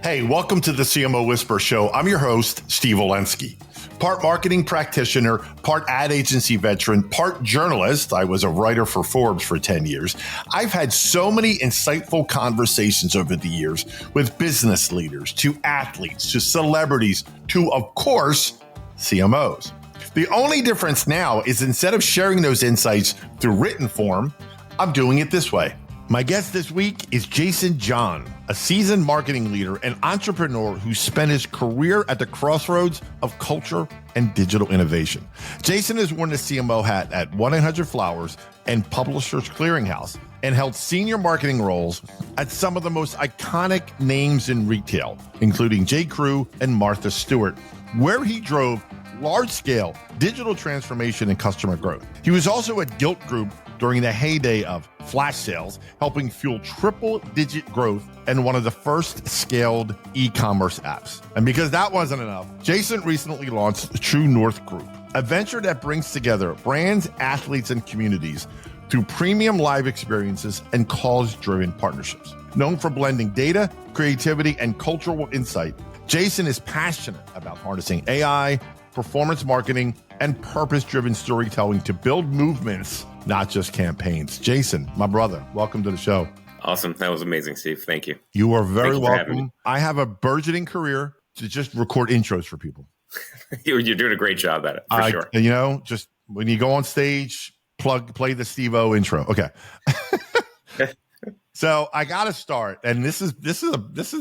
Hey, welcome to the CMO Whisper Show. I'm your host, Steve Olensky. Part marketing practitioner, part ad agency veteran, part journalist. I was a writer for Forbes for 10 years. I've had so many insightful conversations over the years with business leaders, to athletes, to celebrities, to, of course, CMOs. The only difference now is instead of sharing those insights through written form, I'm doing it this way. My guest this week is Jason John, a seasoned marketing leader and entrepreneur who spent his career at the crossroads of culture and digital innovation. Jason has worn the CMO hat at 1-800-Flowers and Publishers Clearinghouse and held senior marketing roles at some of the most iconic names in retail, including J.Crew and Martha Stewart, where he drove large-scale digital transformation and customer growth. He was also at Gilt Groupe during the heyday of flash sales, helping fuel triple-digit growth and one of the first scaled e-commerce apps. And because that wasn't enough, Jason recently launched True North Group, a venture that brings together brands, athletes, and communities through premium live experiences and cause-driven partnerships. Known for blending data, creativity, and cultural insight, Jason is passionate about harnessing AI, performance marketing, and purpose-driven storytelling to build movements, not just campaigns. Jason, my brother, welcome to the show. Awesome. That was amazing, Steve. Thank you. You are very welcome. I have a burgeoning career to just record intros for people. You're doing a great job at it, for sure. You know, just when you go on stage, play the Steve-O intro. Okay. So I got to start, and this is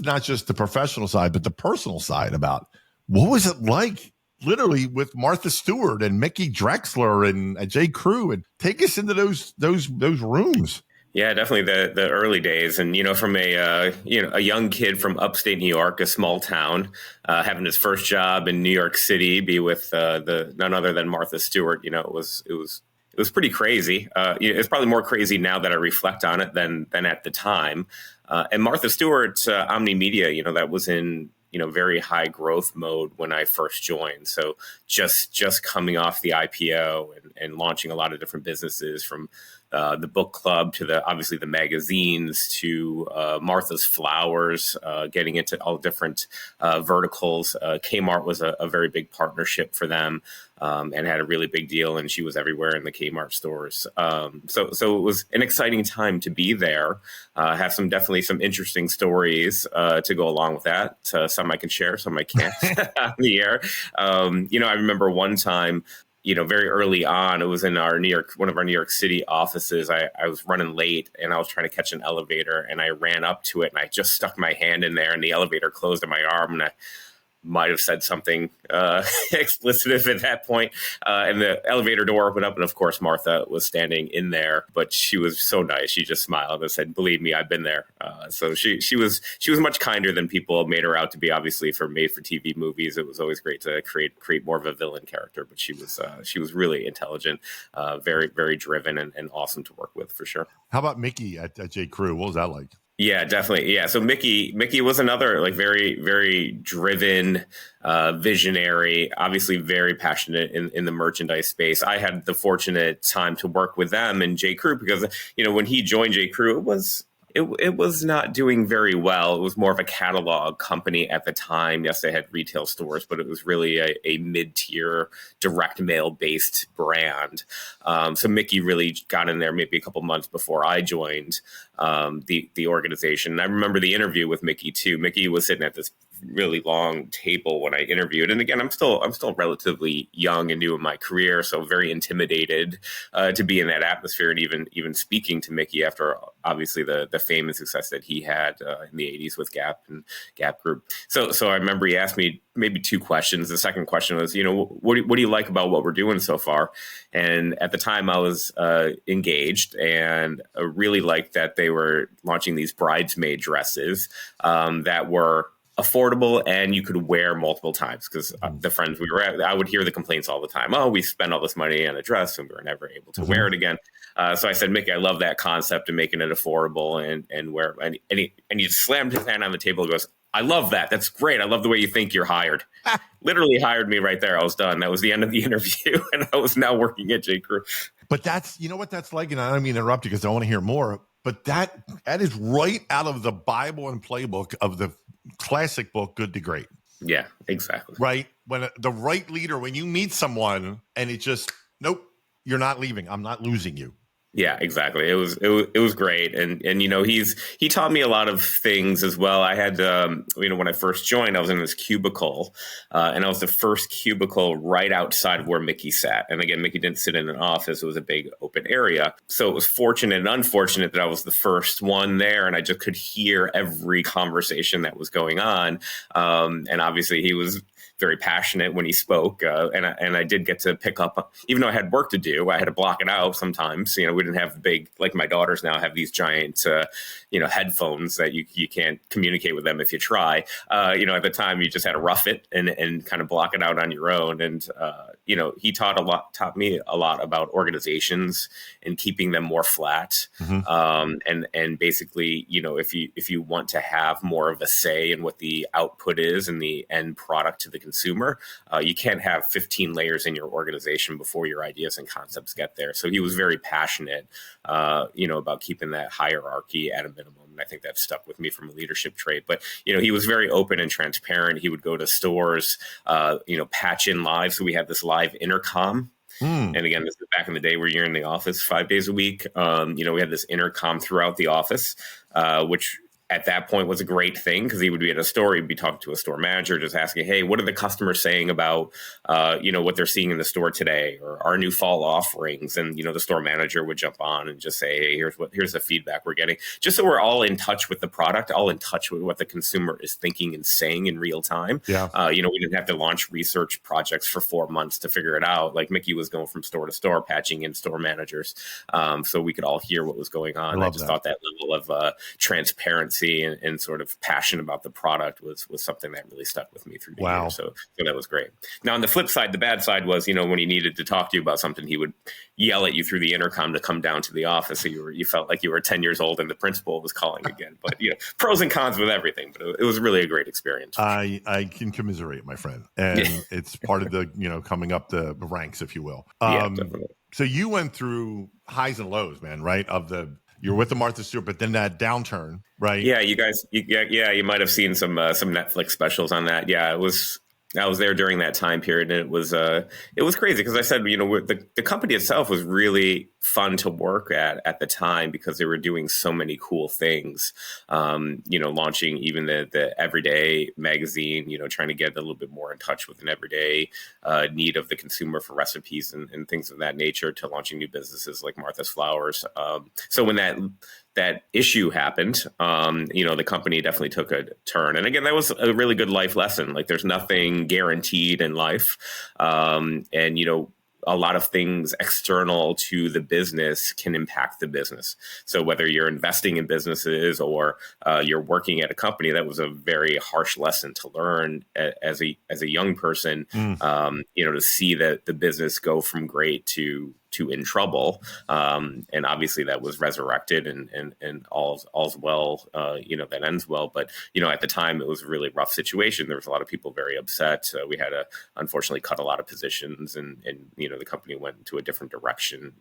not just the professional side, but the personal side about what was it like, literally, with Martha Stewart and Mickey Drexler and J.Crew, and take us into those rooms. Yeah, definitely the early days, and from a young kid from upstate New York, a small town, having his first job in New York City, be with none other than Martha Stewart. It was pretty crazy. It's probably more crazy now that I reflect on it than at the time. And Martha Stewart's Omni Media, that was in very high growth mode when I first joined. So just coming off the IPO and launching a lot of different businesses, from the book club to obviously the magazines to Martha's Flowers, getting into all different verticals. Kmart was a very big partnership for them, and had a really big deal, and she was everywhere in the Kmart stores. So it was an exciting time to be there. Have definitely some interesting stories to go along with that. Some I can share, some I can't on the air. I remember one time, very early on, it was in one of our New York City offices. I was running late and I was trying to catch an elevator, and I ran up to it and I just stuck my hand in there, and the elevator closed on my arm, and I might have said something explicit at that point. And the elevator door opened up, and of course, Martha was standing in there, but she was so nice. She just smiled and said, "Believe me, I've been there." So she was much kinder than people made her out to be. Obviously, for made-for-TV movies, it was always great to create more of a villain character, but she was really intelligent, very, very driven, and awesome to work with, for sure. How about Mickey at J.Crew? What was that like? Yeah, definitely. Yeah. So Mickey was another very, very driven, visionary, obviously very passionate in the merchandise space. I had the fortunate time to work with them in J.Crew because, when he joined J.Crew, it was not doing very well. It was more of a catalog company at the time. Yes, they had retail stores, but it was really a mid-tier direct mail-based brand. So Mickey really got in there maybe a couple months before I joined the organization. And I remember the interview with Mickey too. Mickey was sitting at this really long table when I interviewed. And again, I'm still relatively young and new in my career, so very intimidated to be in that atmosphere, and even speaking to Mickey after obviously the fame and success that he had in the 80s with Gap and Gap Group. So I remember he asked me maybe two questions. The second question was, what do you like about what we're doing so far? And at the time I was engaged, and I really liked that they were launching these bridesmaid dresses that were affordable and you could wear multiple times, because the friends we were at, I would hear the complaints all the time. Oh, we spent all this money on a dress and we were never able to wear it again. So I said, Mickey, I love that concept of making it affordable and wear. And he slammed his hand on the table and goes, I love that. That's great. I love the way you think. You're hired. Literally hired me right there. I was done. That was the end of the interview. And I was now working at J.Crew. But that's, you know what that's like? And I don't mean to interrupt you because I want to hear more. But that is right out of the Bible and playbook of the classic book, Good to Great. Yeah, exactly. Right? When the right leader, when you meet someone and it just, nope, you're not leaving. I'm not losing you. Yeah, exactly. It was great, and he taught me a lot of things as well. I had when I first joined, I was in this cubicle, and I was the first cubicle right outside of where Mickey sat. And again, Mickey didn't sit in an office; it was a big open area. So it was fortunate and unfortunate that I was the first one there, and I just could hear every conversation that was going on. And obviously, he was very passionate when he spoke, and I did get to pick up, even though I had work to do, I had to block it out sometimes. We didn't have the big, like my daughters now have these giant, headphones that you can't communicate with them if you try. At the time you just had to rough it and kind of block it out on your own. And he taught me a lot about organizations and keeping them more flat. And basically, if you want to have more of a say in what the output is and the end product to the consumer, you can't have 15 layers in your organization before your ideas and concepts get there. So he was very passionate, about keeping that hierarchy at a minimum. And I think that stuck with me from a leadership trait. But, he was very open and transparent. He would go to stores, patch in live. So we had this live intercom. And again, this is back in the day where you're in the office 5 days a week. We had this intercom throughout the office, which at that point was a great thing because he would be at a store, he'd be talking to a store manager, just asking, hey, what are the customers saying about, what they're seeing in the store today or our new fall offerings? And, the store manager would jump on and just say, hey, here's the feedback we're getting. Just so we're all in touch with the product, all in touch with what the consumer is thinking and saying in real time. Yeah. We didn't have to launch research projects for 4 months to figure it out. Like Mickey was going from store to store, patching in store managers, so we could all hear what was going on. I just thought that level of transparency and sort of passion about the product was something that really stuck with me through the years. So that was great. Now, on the flip side, the bad side was, when he needed to talk to you about something, he would yell at you through the intercom to come down to the office. So you felt like you were 10 years old and the principal was calling again. But, pros and cons with everything. But it was really a great experience. I can commiserate, my friend. And it's part of the, coming up the ranks, if you will. Definitely. So you went through highs and lows, man, right? You're with the Martha Stewart, but then that downturn, right? Yeah, you guys, you might have seen some Netflix specials on that. Yeah, I was there during that time period, and it was crazy because I said, the company itself was really fun to work at the time because they were doing so many cool things. Launching even the Everyday magazine, trying to get a little bit more in touch with an everyday need of the consumer for recipes and things of that nature, to launching new businesses like Martha's Flowers. So when that issue happened, the company definitely took a turn. And again, that was a really good life lesson. Like, there's nothing guaranteed in life. A lot of things external to the business can impact the business. So whether you're investing in businesses or you're working at a company, that was a very harsh lesson to learn as a young person, to see that the business go from great to in trouble. And obviously that was resurrected and all's well, that ends well. But, at the time it was a really rough situation. There was a lot of people very upset. We had to unfortunately cut a lot of positions and the company went into a different direction,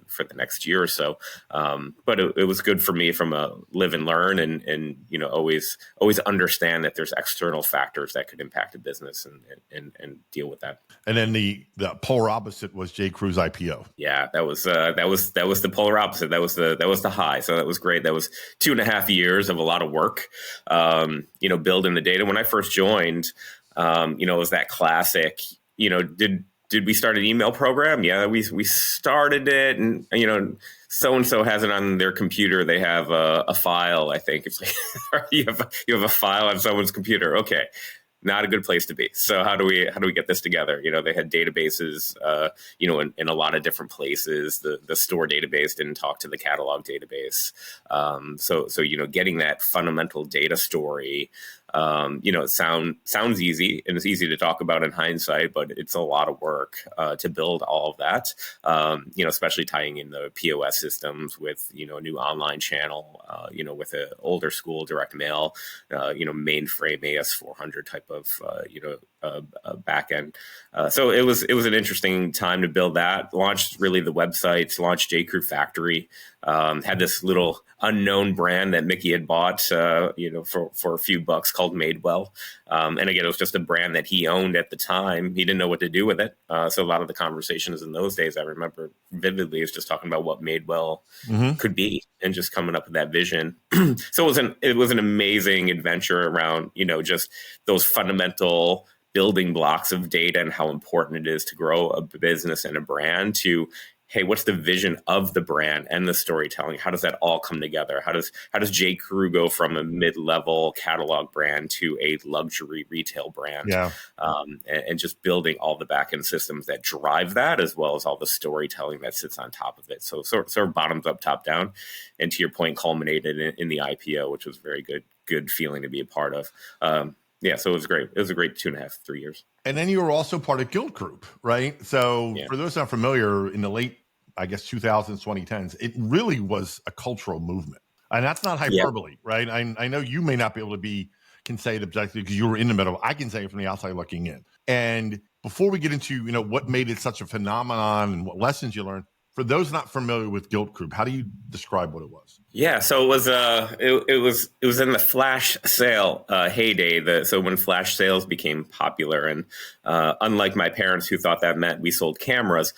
for the next year or so. But it was good for me from a live and learn and always understand that there's external factors that could impact a business and deal with that. And then the polar opposite was J.Crew's IPO. Yeah, that was the polar opposite. That was the high. So that was great. That was 2.5 years of a lot of work, building the data. When I first joined, it was that classic, did we start an email program? Yeah, we started it, and so-and-so has it on their computer. They have a file, I think. It's like, you have a file on someone's computer. Okay. Not a good place to be. So how do we get this together? They had databases, in a lot of different places. The store database didn't talk to the catalog database. So getting that fundamental data story, it sounds easy and it's easy to talk about in hindsight, but it's a lot of work to build all of that. Especially tying in the POS systems with a new online channel, with an older school direct mail, mainframe AS400 type of back end. So it was an interesting time to build that. Launched really the websites. Launched J.Crew Factory. Had this little unknown brand that Mickey had bought, for a few bucks called called Madewell. And again, it was just a brand that he owned at the time. He didn't know what to do with it. So a lot of the conversations in those days, I remember vividly, is just talking about what Madewell could be and just coming up with that vision. So it was an amazing adventure around, just those fundamental building blocks of data and how important it is to grow a business and a brand to, hey, what's the vision of the brand and the storytelling? How does that all come together? How does J.Crew go from a mid-level catalog brand to a luxury retail brand? Yeah. And just building all the back-end systems that drive that, as well as all the storytelling that sits on top of it. So sort of bottoms up, top down. And to your point, culminated in the IPO, which was a very good feeling to be a part of. So it was great. It was a great 2.5, 3 years. And then you were also part of Gilt Groupe, right? So for those not familiar, in the late, I guess, 2000s, 2010s, it really was a cultural movement. And that's not hyperbole, right? I know you may not be able to can say it objectively because you were in the middle. I can say it from the outside looking in. And before we get into, what made it such a phenomenon and what lessons you learned, for those not familiar with Gilt Groupe, how do you describe what it was? Yeah, so it was it was in the flash sale heyday. So when flash sales became popular, and unlike my parents who thought that meant we sold cameras,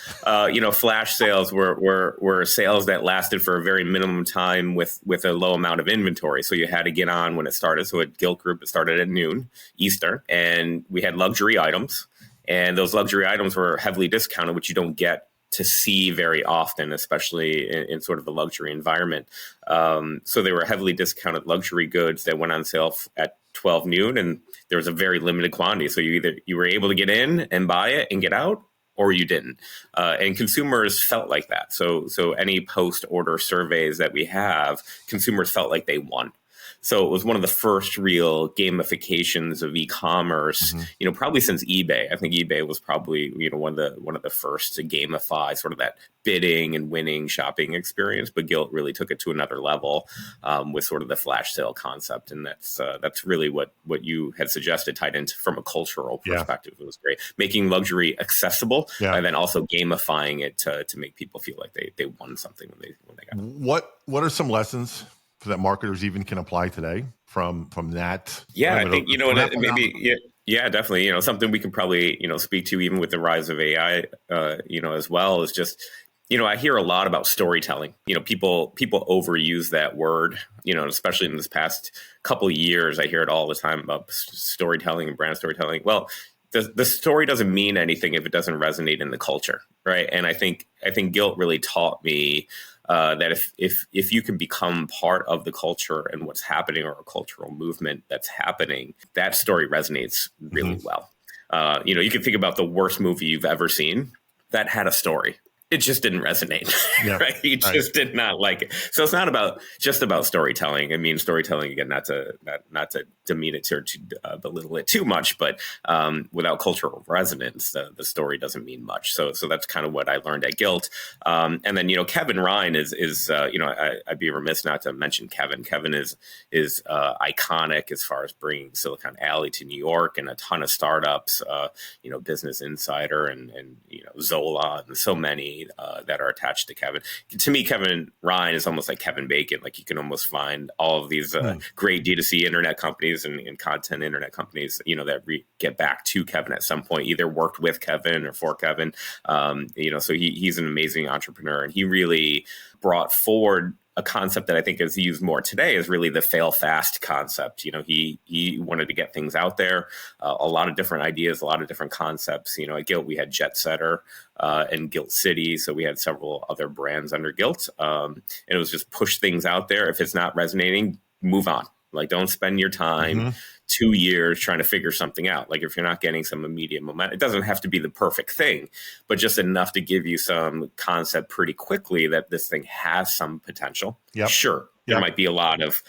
flash sales were sales that lasted for a very minimum time with a low amount of inventory. So you had to get on when it started. So at Gilt Groupe, it started at noon Eastern, and we had luxury items, and those luxury items were heavily discounted, which you don't get to see very often, especially in sort of a luxury environment. So they were heavily discounted luxury goods that went on sale at 12 noon, and there was a very limited quantity. So you were able to get in and buy it and get out, or you didn't. And consumers felt like that. So any post-order surveys that we have, consumers felt like they won. So it was one of the first real gamifications of e-commerce, probably since eBay. I think eBay was probably, one of the first to gamify sort of that bidding and winning shopping experience. But Gilt really took it to another level with sort of the flash sale concept. And that's really what you had suggested, tied into from a cultural perspective. It was great. Making luxury accessible and then also gamifying it to make people feel like they won something when they got it. What are some lessons that marketers even can apply today from that? I think, definitely, something we can probably, speak to even with the rise of AI, as well is just, I hear a lot about storytelling. People overuse that word, especially in this past couple of years. I hear it all the time about storytelling and brand storytelling. Well, the story doesn't mean anything if it doesn't resonate in the culture, right? And I think Gilt really taught me that if you can become part of the culture and what's happening, or a cultural movement that's happening, that story resonates really well. You can think about the worst movie you've ever seen that had a story. It just didn't resonate, right? You just did not like it. So it's not just about storytelling. I mean, storytelling, again, not to demean it or to belittle it too much, but without cultural resonance, the story doesn't mean much. So that's kind of what I learned at Gilt. And then, Kevin Ryan is I'd be remiss not to mention Kevin. Kevin is iconic as far as bringing Silicon Alley to New York and a ton of startups, Business Insider and Zola and so many that are attached to Kevin. To me, Kevin Ryan is almost like Kevin Bacon. Like, you can almost find all of these great D2C internet companies and content internet companies, that get back to Kevin at some point, either worked with Kevin or for Kevin. So he's an amazing entrepreneur, and he really brought forward a concept that I think is used more today is really the fail fast concept. He wanted to get things out there, a lot of different ideas, a lot of different concepts. At Gilt, we had Jet Setter and Gilt City. So we had several other brands under Gilt. And it was just push things out there. If it's not resonating, move on. Like, don't spend your time 2 years trying to figure something out. Like, if you're not getting some immediate momentum, it doesn't have to be the perfect thing, but just enough to give you some concept pretty quickly that this thing has some potential. Sure, there might be a lot of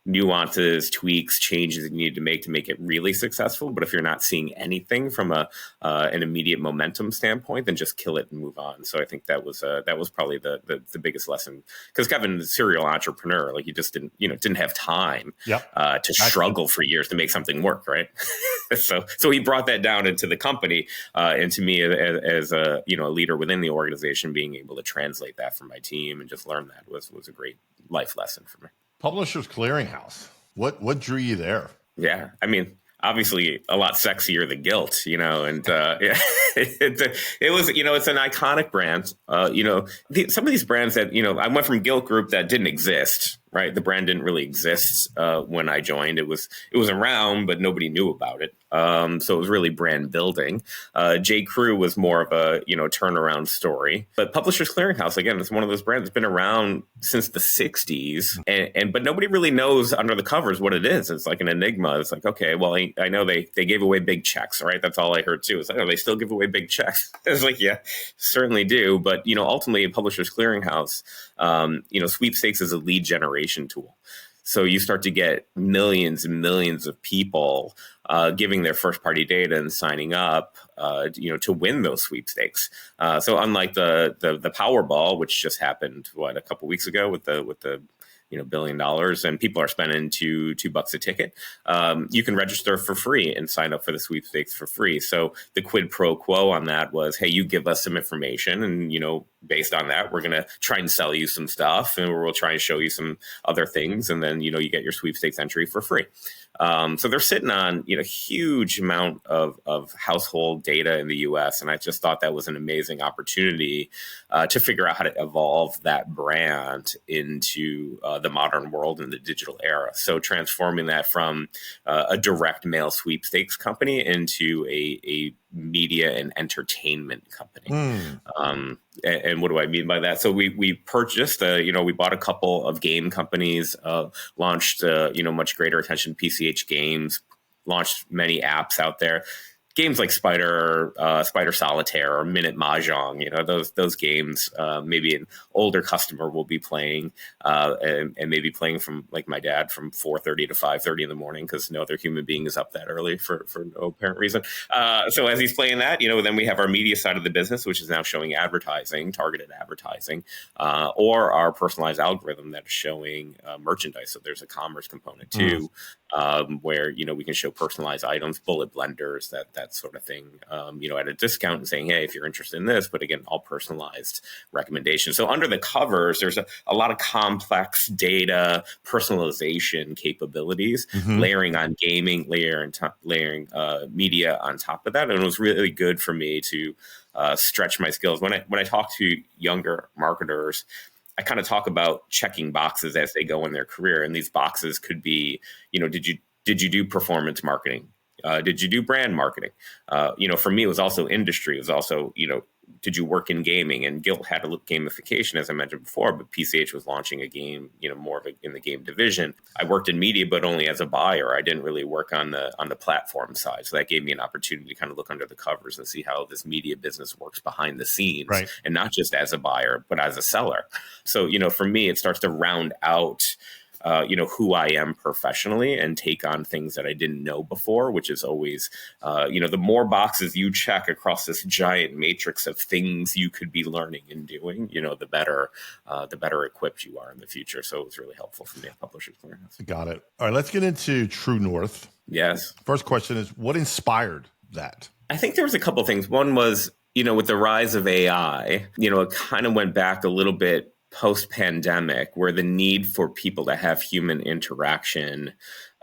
nuances, tweaks, changes that you need to make it really successful. But if you're not seeing anything from an immediate momentum standpoint, then just kill it and move on. So I think that was probably the biggest lesson, because Kevin's a serial entrepreneur. Like, he just didn't have time to struggle for years to make something work, right? so he brought that down into the company, and to me as a leader within the organization, being able to translate that for my team and just learn that was a great life lesson for me. Publishers Clearinghouse. What drew you there? Yeah, I mean, obviously a lot sexier than Gilt, and yeah, it was, it's an iconic brand. Some of these brands that, I went from Gilt Groupe that didn't exist, right? The brand didn't really exist when I joined. It was around, but nobody knew about it. So it was really brand building. J.Crew was more of a, turnaround story. But Publishers Clearinghouse, again, it's one of those brands that's been around since the 60s. But nobody really knows under the covers what it is. It's like an enigma. It's like, okay, well, I know they gave away big checks, right? That's all I heard too. It's like, oh, they still give away big checks. It's like, yeah, certainly do. But, ultimately, Publishers Clearinghouse, sweepstakes is a lead generation tool. So you start to get millions and millions of people giving their first party data and signing up, to win those sweepstakes. So unlike the Powerball, which just happened a couple weeks ago with the $1 billion, and people are spending $2 a ticket. You can register for free and sign up for the sweepstakes for free. So the quid pro quo on that was, hey, you give us some information, and based on that, we're going to try and sell you some stuff, and we'll try and show you some other things, and then you get your sweepstakes entry for free. So they're sitting on huge amount of household data in the U.S., and I just thought that was an amazing opportunity to figure out how to evolve that brand into the modern world and the digital era. So transforming that from a direct mail sweepstakes company into a media and entertainment company. And what do I mean by that? So we purchased, we bought a couple of game companies, launched, much greater attention to PCH games, launched many apps out there. Games like Spider Solitaire or Minute Mahjong, those games, maybe an older customer will be playing, and maybe playing from, like my dad, from 4:30 to 5:30 in the morning, because no other human being is up that early for no apparent reason. So as he's playing that, then we have our media side of the business, which is now showing advertising, targeted advertising, or our personalized algorithm that is showing merchandise. So there's a commerce component too, where we can show personalized items, bullet blenders, that sort of thing, at a discount, and saying, hey, if you're interested in this, but again, all personalized recommendations. So under the covers, there's a lot of complex data personalization capabilities, layering on gaming, layering media on top of that. And it was really good for me to stretch my skills. When I talk to younger marketers, I kind of talk about checking boxes as they go in their career. And these boxes could be, did you do performance marketing? Did you do brand marketing? For me, it was also industry. It was also, did you work in gaming? And Gilt had a gamification, as I mentioned before, but PCH was launching a game, more of in the game division. I worked in media, but only as a buyer. I didn't really work on the platform side. So that gave me an opportunity to kind of look under the covers and see how this media business works behind the scenes, right? And not just as a buyer, but as a seller. So, for me, it starts to round out who I am professionally and take on things that I didn't know before, which is always, the more boxes you check across this giant matrix of things you could be learning and doing, the better equipped you are in the future. So it was really helpful for me at Publishers Clearinghouse. Got it. All right, let's get into True North. Yes. First question is, what inspired that? I think there was a couple of things. One was, with the rise of AI, it kind of went back a little bit post-pandemic, where the need for people to have human interaction,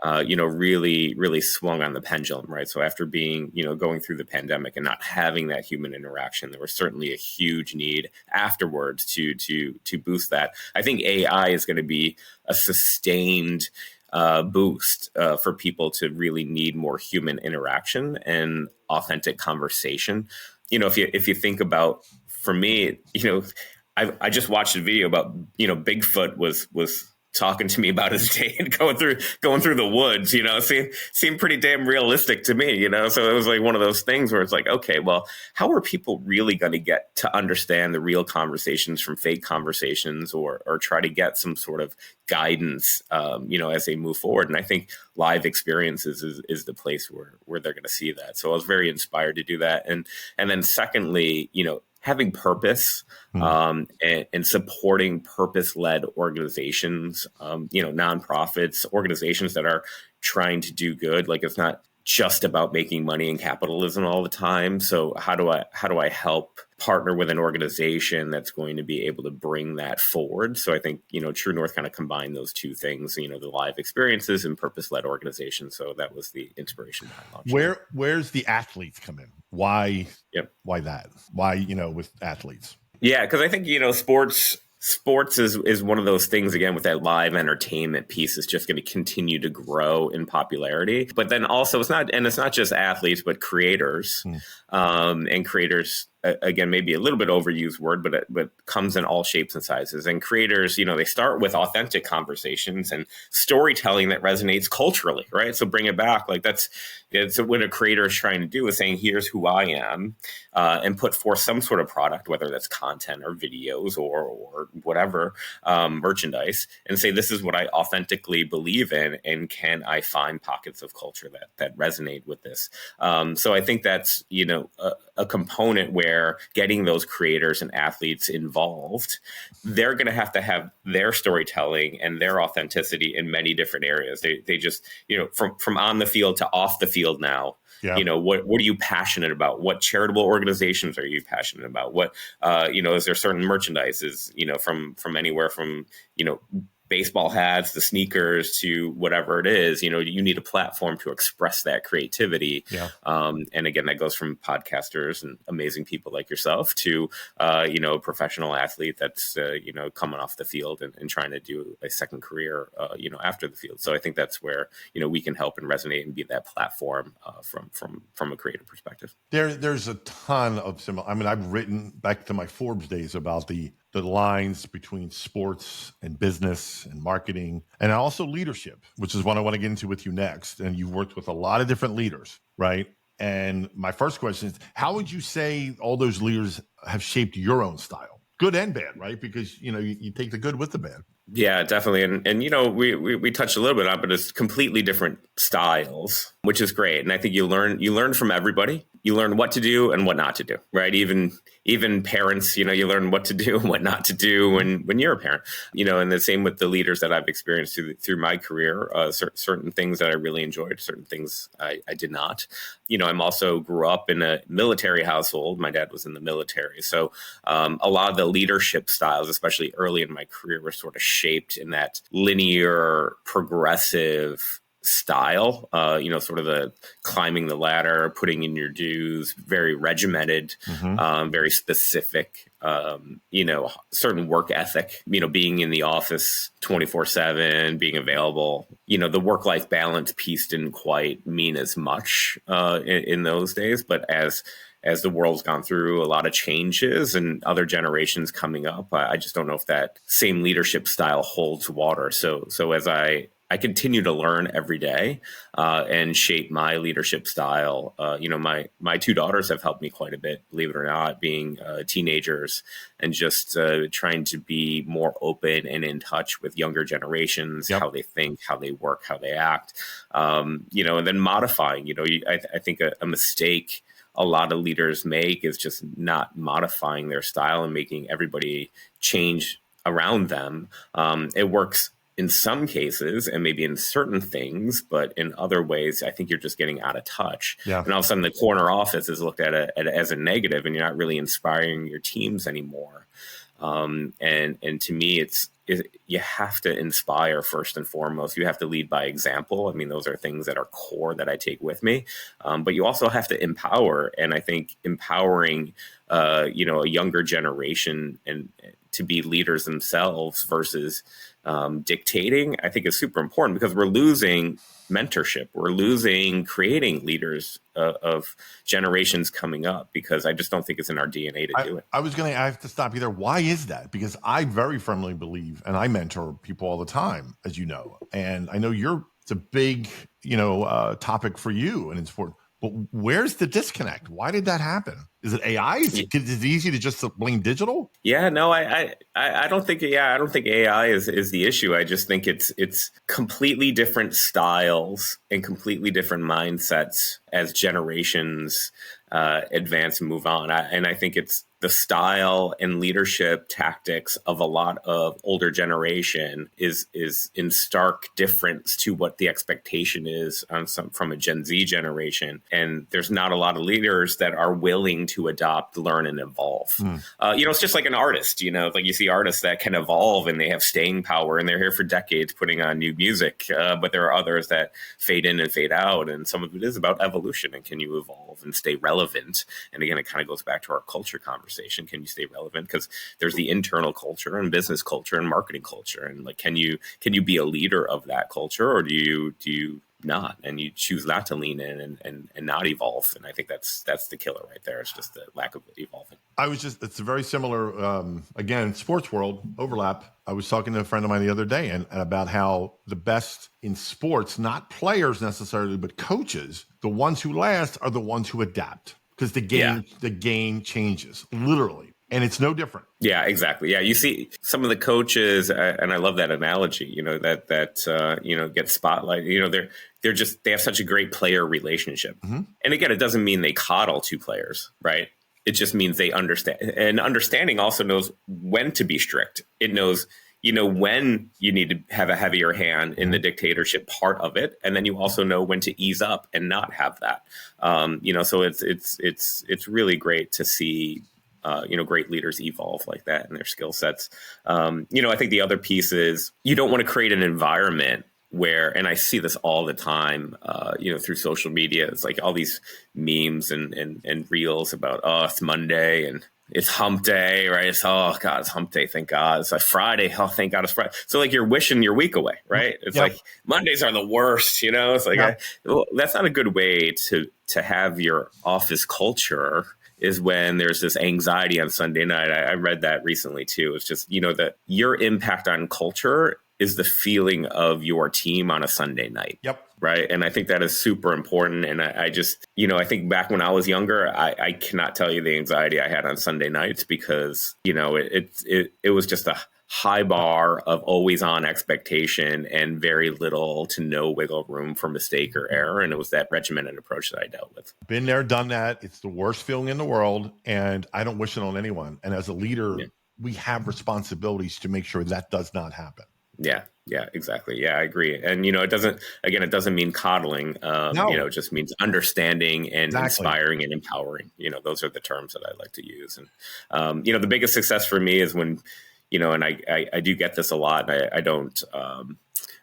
really, really swung on the pendulum, right? So after being, going through the pandemic and not having that human interaction, there was certainly a huge need afterwards to boost that. I think AI is going to be a sustained boost for people to really need more human interaction and authentic conversation. If you think about, for me, I just watched a video about, Bigfoot was talking to me about his day and going through the woods, seemed pretty damn realistic to me, so it was like one of those things where it's like, okay, well, how are people really going to get to understand the real conversations from fake conversations, or try to get some sort of guidance, as they move forward? And I think live experiences is the place where they're going to see that. So I was very inspired to do that. And then secondly, having purpose, and supporting purpose-led organizations, nonprofits, organizations that are trying to do good. Like, it's not just about making money and capitalism all the time. So how do I help partner with an organization that's going to be able to bring that forward. So I think, True North kind of combined those two things, the live experiences and purpose-led organization. So that was the inspiration behind launching. Where's the athletes come in? Why? Yep. Why that? Why, with athletes? Yeah, because I think, sports is one of those things, again, with that live entertainment piece, is just going to continue to grow in popularity. But then also it's not just athletes, but creators, and creators, again, maybe a little bit overused word, but comes in all shapes and sizes. And creators, they start with authentic conversations and storytelling that resonates culturally, right? So bring it back. Like it's what a creator is trying to do, is saying, here's who I am, and put forth some sort of product, whether that's content or videos or whatever, merchandise, and say, this is what I authentically believe in, and can I find pockets of culture that resonate with this? So I think that's, a component where getting those creators and athletes involved, they're going to have their storytelling and their authenticity in many different areas. They just, from on the field to off the field now. Yeah. What are you passionate about? What charitable organizations are you passionate about? What, is there certain merchandises, from anywhere from, baseball hats, the sneakers, to whatever it is, you need a platform to express that creativity. Yeah. And again, that goes from podcasters and amazing people like yourself to, a professional athlete that's, coming off the field and trying to do a second career, after the field. So I think that's where, we can help and resonate and be that platform, from a creative perspective. There's a ton of similar. I mean, I've written back to my Forbes days about the lines between sports and business and marketing, and also leadership, which is what I want to get into with you next. And you've worked with a lot of different leaders, right? And my first question is, how would you say all those leaders have shaped your own style? Good and bad, right? Because, you take the good with the bad. Yeah, definitely. And we touched a little bit on it, but it's completely different styles, which is great. And I think you learn from everybody. You learn what to do and what not to do, right? Even parents, you learn what to do and what not to do when you're a parent, and the same with the leaders that I've experienced through my career, certain things that I really enjoyed, certain things I did not. I'm also grew up in a military household. My dad was in the military. So a lot of the leadership styles, especially early in my career, were sort of shaped in that linear, progressive style, sort of the climbing the ladder, putting in your dues, very regimented, very specific, certain work ethic, being in the office 24/7, being available. The work-life balance piece didn't quite mean as much in those days, but as the world's gone through a lot of changes and other generations coming up, I just don't know if that same leadership style holds water. So as I continue to learn every day and shape my leadership style. My two daughters have helped me quite a bit, believe it or not, being teenagers, and just trying to be more open and in touch with younger generations, how they think, how they work, how they act, and then modifying. I think a mistake a lot of leaders make is just not modifying their style and making everybody change around them. It works in some cases and maybe in certain things, but in other ways, I think you're just getting out of touch. Yeah. And all of a sudden the corner office is looked at as a negative, and you're not really inspiring your teams anymore. And to me, you have to inspire first and foremost. You have to lead by example. I mean, those are things that are core that I take with me. But you also have to empower. And I think empowering, a younger generation and to be leaders themselves versus dictating, I think is super important, because we're losing mentorship. We're losing creating leaders of generations coming up, because I just don't think it's in our DNA to do it. I have to stop you there. Why is that? Because I very firmly believe, and I mentor people all the time, as you know, and I know it's a big, topic for you, and it's important. But where's the disconnect? Why did that happen? Is it AI? Is it easy to just blame digital? Yeah, no, I don't think. Yeah, I don't think AI is the issue. I just think it's completely different styles and completely different mindsets as generations, advance and move on. And I think it's the style and leadership tactics of a lot of older generation is in stark difference to what the expectation is from a Gen Z generation. And there's not a lot of leaders that are willing to adopt, learn, and evolve. It's just like an artist, like you see artists that can evolve and they have staying power and they're here for decades putting on new music. But there are others that fade in and fade out. And some of it is about evolution and can you evolve and stay relevant? And again, it kind of goes back to our culture conversation. Can you stay relevant? Because there's the internal culture and business culture and marketing culture. And like, can you be a leader of that culture, or do you not? And you choose not to lean in and not evolve. And I think that's the killer right there. It's just the lack of evolving. It's a very similar, again, sports world overlap. I was talking to a friend of mine the other day and about how the best in sports, not players necessarily, but coaches, the ones who last are the ones who adapt. Because the game changes, literally. And it's no different. Yeah, exactly. Yeah, you see some of the coaches, and I love that analogy, that get spotlight. They have such a great player relationship. Mm-hmm. And again, it doesn't mean they coddle two players, right? It just means they understand. And understanding also knows when to be strict. It knows when you need to have a heavier hand in the dictatorship part of it. And then you also know when to ease up and not have that. So it's really great to see, great leaders evolve like that in their skill sets. I think the other piece is you don't want to create an environment where, and I see this all the time, through social media, it's like all these memes and reels about, it's Monday and it's hump day, right? It's, oh God, it's hump day. Thank God. It's like Friday. Oh, thank God it's Friday. So like you're wishing your week away, right? It's like Mondays are the worst, it's like, that's not a good way to have your office culture, is when there's this anxiety on Sunday night. I read that recently too. It's just, that your impact on culture is the feeling of your team on a Sunday night. Yep. Right. And I think that is super important. And I just, I think back when I was younger, I cannot tell you the anxiety I had on Sunday nights because, it was just a high bar of always on expectation and very little to no wiggle room for mistake or error. And it was that regimented approach that I dealt with. Been there, done that. It's the worst feeling in the world. And I don't wish it on anyone. And as a leader, we have responsibilities to make sure that does not happen. Yeah, exactly. Yeah, I agree. And, it doesn't mean coddling. No. It just means understanding and Exactly. Inspiring and empowering. Those are the terms that I like to use. And, the biggest success for me is when, and I do get this a lot. I don't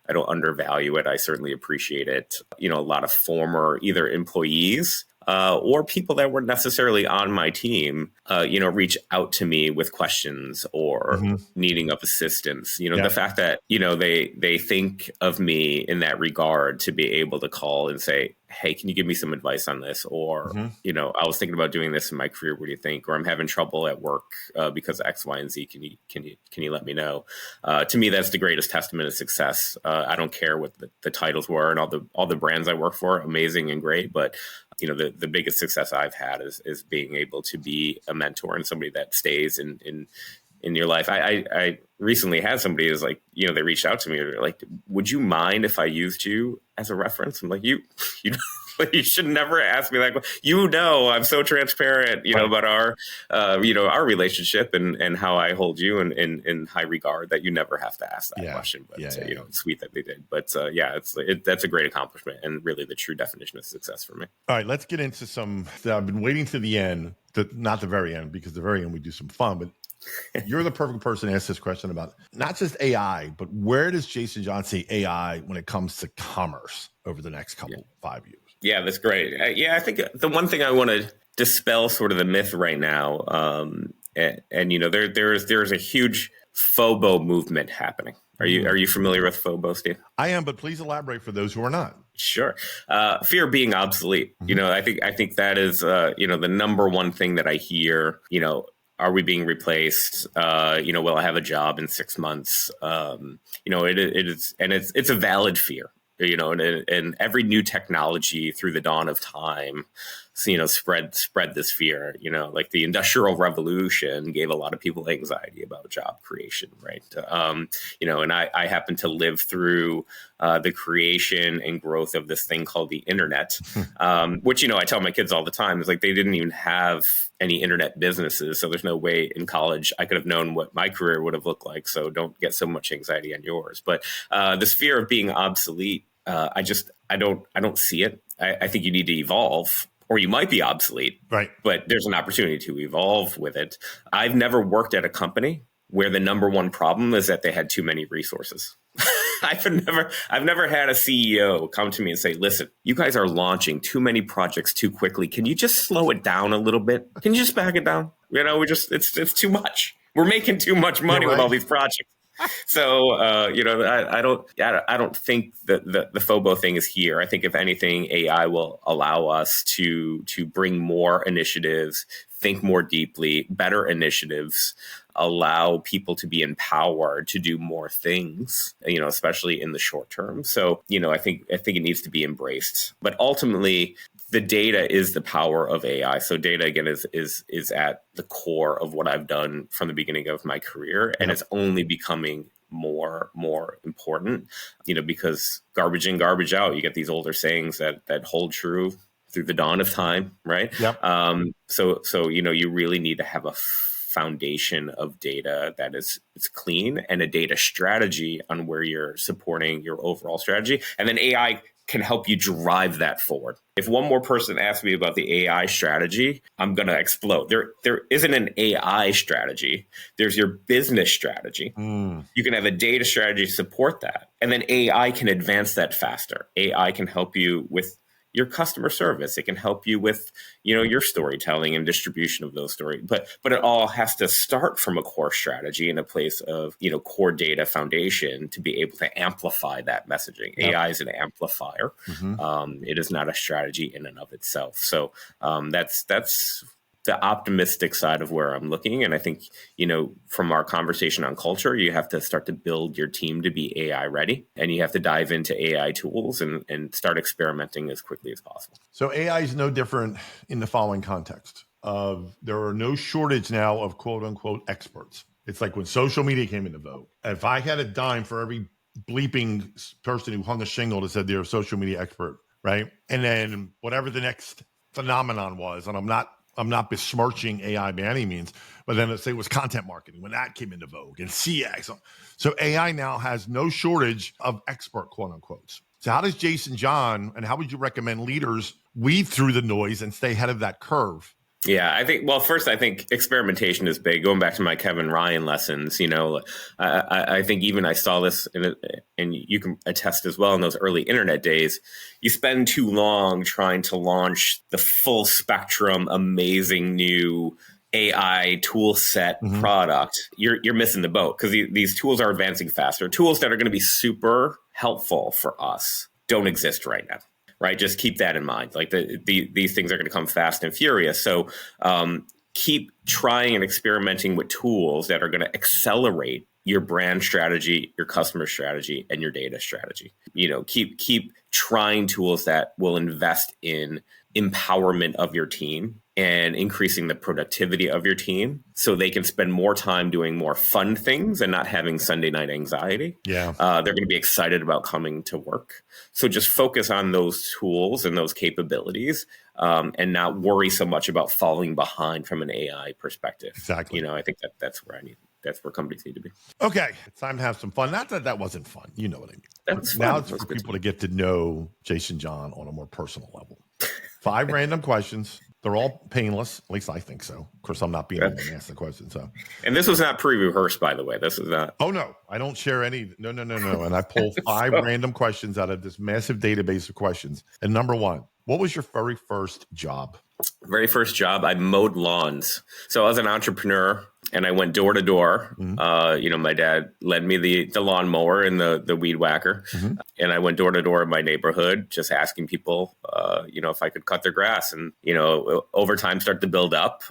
undervalue it. I certainly appreciate it. A lot of former either employees or people that weren't necessarily on my team, reach out to me with questions or needing of assistance. The fact that, they think of me in that regard to be able to call and say, hey, can you give me some advice on this? Or, I was thinking about doing this in my career. What do you think? Or I'm having trouble at work because of X, Y, and Z. Can you let me know? To me, that's the greatest testament of success. I don't care what the titles were and all the brands I work for, amazing and great. But the biggest success I've had is being able to be a mentor and somebody that stays in your life. I recently had somebody who's like, they reached out to me. They're like, would you mind if I used you as a reference? I'm like, you should never ask me that. I'm so transparent, about our relationship and how I hold you in high regard that you never have to ask that question. But it's sweet that they did. But that's a great accomplishment and really the true definition of success for me. All right, let's get into some. I've been waiting to the end, not the very end, because the very end we do some fun, but. You're the perfect person to ask this question about not just AI, but where does Jason John see AI when it comes to commerce over the next 5 years? Yeah, that's great. I think the one thing I want to dispel sort of the myth right now, there's a huge FOBO movement happening. Are you familiar with FOBO, Steve? I am, but please elaborate for those who are not. Sure. Fear of being obsolete. Mm-hmm. I think that is the number one thing that I hear. Are we being replaced? Will I have a job in 6 months? It is, and it's a valid fear. And every new technology through the dawn of time spread this fear. Like the Industrial Revolution gave a lot of people anxiety about job creation, right? And I happen to live through the creation and growth of this thing called the internet, which, I tell my kids all the time, is like they didn't even have any internet businesses. So there's no way in college I could have known what my career would have looked like. So don't get so much anxiety on yours. But this fear of being obsolete, I don't see it. I think you need to evolve, or you might be obsolete, right? But there's an opportunity to evolve with it. I've never worked at a company where the number one problem is that they had too many resources. I've never had a CEO come to me and say, listen, you guys are launching too many projects too quickly. Can you just slow it down a little bit? Can you just back it down? It's too much. We're making too much money with all these projects. So, I don't think that the FOBO thing is here. I think if anything, AI will allow us to bring more initiatives, think more deeply, better initiatives, allow people to be empowered to do more things, especially in the short term. So, I think it needs to be embraced. But ultimately, the data is the power of AI. So data, again, is at the core of what I've done from the beginning of my career. And it's only becoming more important, because garbage in, garbage out. You get these older sayings that hold true through the dawn of time, right? Yep. So you really need to have a foundation of data that is clean, and a data strategy on where you're supporting your overall strategy. And then AI can help you drive that forward. If one more person asks me about the AI strategy, I'm going to explode. There isn't an AI strategy. There's your business strategy. You can have a data strategy to support that. And then AI can advance that faster. AI can help you with your customer service. It can help you with, your storytelling and distribution of those stories. But it all has to start from a core strategy in a place of, core data foundation to be able to amplify that messaging. Yep. AI is an amplifier. It is not a strategy in and of itself. So that's the optimistic side of where I'm looking. And I think, from our conversation on culture, you have to start to build your team to be AI ready, and you have to dive into AI tools and start experimenting as quickly as possible. So AI is no different in the following context of there are no shortage now of quote unquote experts. It's like when social media came into vogue. If I had a dime for every bleeping person who hung a shingle that said they're a social media expert, right? And then whatever the next phenomenon was, and I'm not besmirching AI by any means, but then let's say it was content marketing when that came into vogue, and CX. So AI now has no shortage of expert, quote unquote. So how does Jason John, and how would you recommend leaders weed through the noise and stay ahead of that curve? Yeah, I think experimentation is big. Going back to my Kevin Ryan lessons, I think even I saw this, and you can attest as well in those early internet days, you spend too long trying to launch the full spectrum, amazing new AI tool set product. You're missing the boat, because these tools are advancing faster. Tools that are going to be super helpful for us don't exist right now. Right, just keep that in mind. Like these things are going to come fast and furious. So keep trying and experimenting with tools that are going to accelerate your brand strategy, your customer strategy, and your data strategy. Keep trying tools that will invest in empowerment of your team and increasing the productivity of your team so they can spend more time doing more fun things and not having Sunday night anxiety. Yeah. They're going to be excited about coming to work. So just focus on those tools and those capabilities, and not worry so much about falling behind from an AI perspective. Exactly. I think that's where companies need to be. Okay. It's time to have some fun. Not that wasn't fun. You know what I mean. Now it's for people to get to know Jason John on a more personal level. 5 random questions. They're all painless. At least I think so. Of course, I'm not being able to ask the question. So, and this was not pre-rehearsed, by the way. This is not. Oh no, I don't share any. No. And I pull 5 random questions out of this massive database of questions. And number 1, what was your very first job? Very first job, I mowed lawns. So I was an entrepreneur, and I went door to door. My dad lent me the lawnmower and the weed whacker, and I went door to door in my neighborhood, just asking people, if I could cut their grass. And over time, started to build up.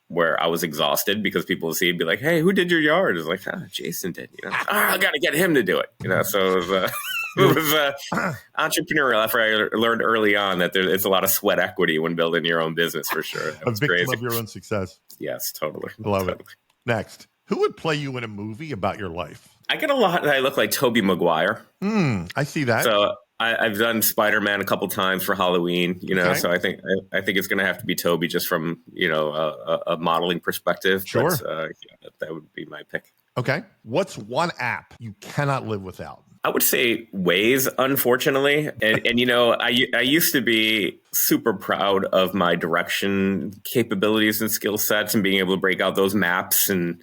Where I was exhausted because people would see and be like, "Hey, who did your yard?" It's like, Jason did. I got to get him to do it. So it was, It was entrepreneurial. After I learned early on that it's a lot of sweat equity when building your own business, for sure. A victim crazy. Of your own success. Yes, totally. I love it. Next, who would play you in a movie about your life? I get a lot that I look like Tobey Maguire. I see that. So I've done Spider-Man a couple times for Halloween, okay. So I think it's going to have to be Tobey just from, a modeling perspective. Sure. But, that would be my pick. Okay. What's one app you cannot live without? I would say Waze, unfortunately. And I used to be super proud of my direction capabilities and skill sets and being able to break out those maps and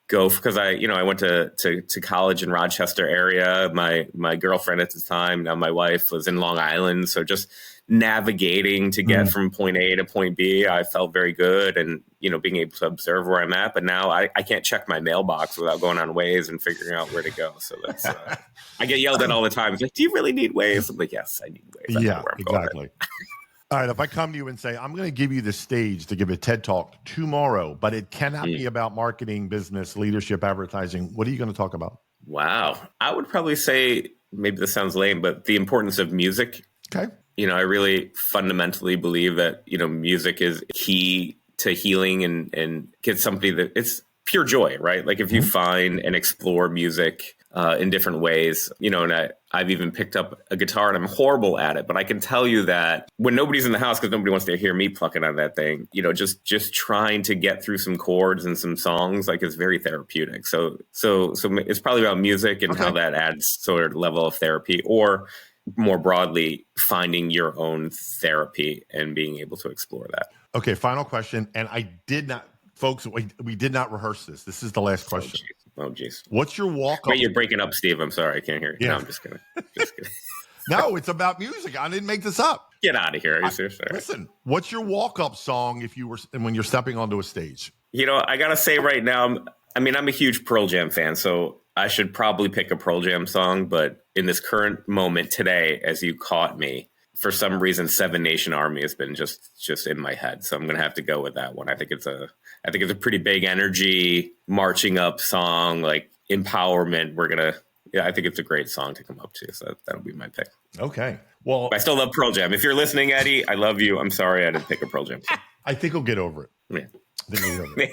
go, because I went to college in Rochester area. My girlfriend at the time, now my wife, was in Long Island. So just navigating to get from point A to point B, I felt very good, and being able to observe where I'm at. But now I can't check my mailbox without going on Waze and figuring out where to go. So that's I get yelled at all the time. It's like, do you really need Waze? I'm like, yes, I need Waze. Yeah, exactly. All right, if I come to you and say, I'm going to give you the stage to give a TED Talk tomorrow, but it cannot be about marketing, business, leadership, advertising, what are you going to talk about? Wow. I would probably say, maybe this sounds lame, but the importance of music. Okay. I really fundamentally believe that, music is key to healing and get somebody that it's pure joy, right? Like if you find and explore music in different ways, and I've even picked up a guitar, and I'm horrible at it, but I can tell you that when nobody's in the house, because nobody wants to hear me plucking on that thing, just trying to get through some chords and some songs, like, it's very therapeutic. So it's probably about music and how that adds sort of level of therapy, or more broadly, finding your own therapy and being able to explore that. Okay, final question. And I did not, folks, we did not rehearse this. This is the last question. Oh, geez. What's your walk-up? Wait, you're breaking up, Steve. I'm sorry. I can't hear you. Yeah. No, I'm just kidding. No, it's about music. I didn't make this up. Get out of here. Are you serious? Listen, what's your walk-up song when you're stepping onto a stage? I got to say right now, I'm a huge Pearl Jam fan, so I should probably pick a Pearl Jam song. But in this current moment today, as you caught me, for some reason, Seven Nation Army has been just in my head. So I'm going to have to go with that one. I think it's a pretty big energy, marching up song, like empowerment. I think it's a great song to come up to. So that'll be my pick. Okay. Well, I still love Pearl Jam. If you're listening, Eddie, I love you. I'm sorry I didn't pick a Pearl Jam song. I think we'll get over it. Yeah.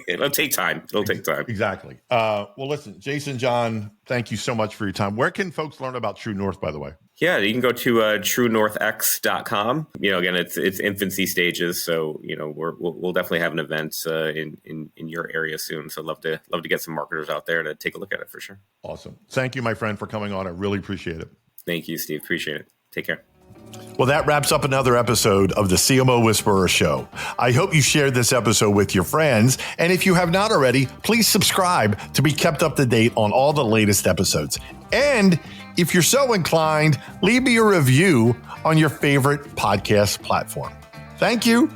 It'll take time. Exactly. Well, listen, Jason, John, thank you so much for your time. Where can folks learn about True North, by the way? Yeah, you can go to truenorthx.com. Again, it's infancy stages, so we'll definitely have an event in your area soon. So love to get some marketers out there to take a look at it for sure. Awesome. Thank you, my friend, for coming on. I really appreciate it. Thank you, Steve. Appreciate it. Take care. Well, that wraps up another episode of the CMO Whisperer Show. I hope you shared this episode with your friends. And if you have not already, please subscribe to be kept up to date on all the latest episodes. And if you're so inclined, leave me a review on your favorite podcast platform. Thank you.